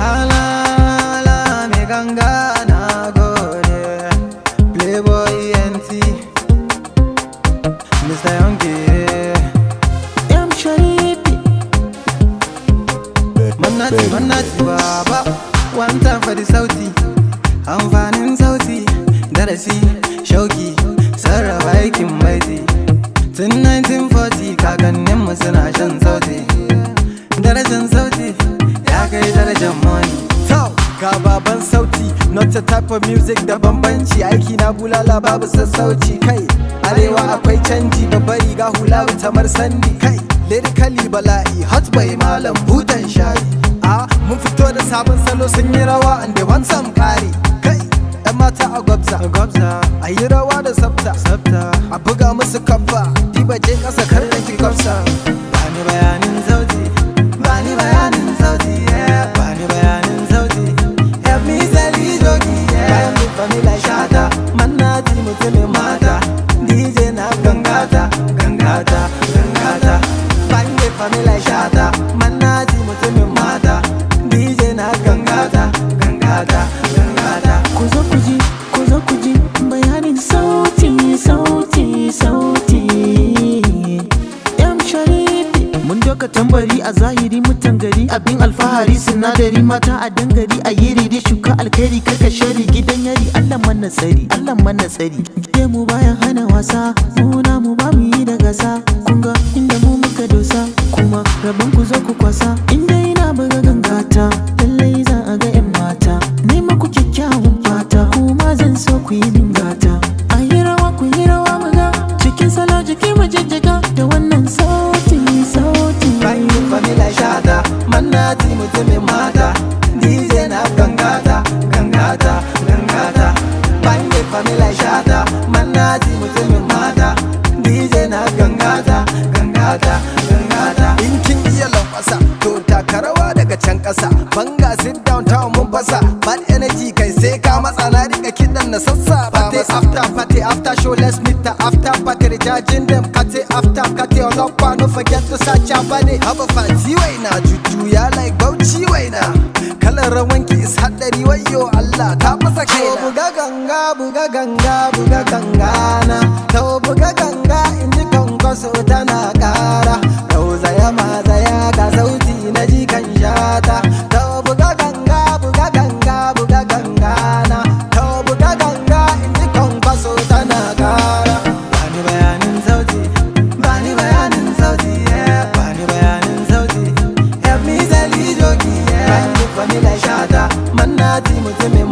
Hala hala me ganga na gode. Playboy NT Mr. Youngie Umar Shareef. Mannati baba. One time for the Sauti. Amfanin Sauti, darasi, shauki, sarrafa aikin baiti. Tun 1940 kakanninmu suna shan Sauti. Darajan Sauti ya kai darajan money. Ga baban Sauti, not a type of music da bambanci. Aiki na bulala babu sassauci. Kai arewa akwai canji, bari ga hula tamar sandi. Kai lyrically bala'i, hot boy malam butan shayi. Mun fito da sabon salo sun yi rawa and they want some kari. Kai yan mata a gwabza, a yi rawa da sabta, a buga musu kafa, diba je kasa kar da ki kafsa. Bani bayanin Sauti, bani bayanin Sauti, yeah. Bani bayanin Sauti, help me sell the jockey, yeah. Bayan bin famila Shata, mannati mutumin mata, DJ na gangata, gangata, gangata. bayan bin famila Shata, mannati mutumin mata, DJ na gangata, gangata, gangata. Ku zo ku ji bayanin sauti, sauti, sauti. Umar Shareef. Mun doka tambari a zahiri mutan gari, abin alfahari sinadari, mata a dangari a yiri da shuka alkhairi karka shari gidan yari. Allah mana tsari, Allah mana tsari. Ke mu bayan hana wasa, mu na mu ba mu yi da gasa. Kun ga inda mu muka dosa, kuma rabon ku zo ku kwasa. Inda ina buga gangata, lallai za a ga 'yan mata. Ni maku kyakkyawan fata, kuma zan so ku yi min gata. A yi rawa ku yi rawa mu ga, cikin salo jiki mu jijjiga da wannan sauti, sauti. Bayan bin famila Shata, mannati mutumin mata, DJ na gangata, gangata, gangata. Bayan bin famila Shata, mannati mutumin mata, DJ na gangata, gangata, gangata. in kin iya lankwasa to taka rawa daga can kasa. Banga sit down town mun fasa, bad energy kai sai ka matsa na rika kidan na sassa. Party after show, let's meet the after party. Recharging them kate after kate olokwa, no forget to search your body. Haba fati waina juju ya like bauchi waina, kalar rawanki is haddari wayo Allah ta fasa kaina. Buga ganga, buga ganga, buga ganga na. To buga ganga inji kwankwaso tana kara. Rauzaya mazaya ga sauti na ji kan Shata. To buga ganga, buga ganga, buga ganga na. To buga ganga inji kwankwaso tana kara. Bani bayanin Sauti, bani bayanin Sauti, yeah. Bani bayanin Sauti, help me sell the jockey, yeah. Bayan bin famila Shata, mannati mutumin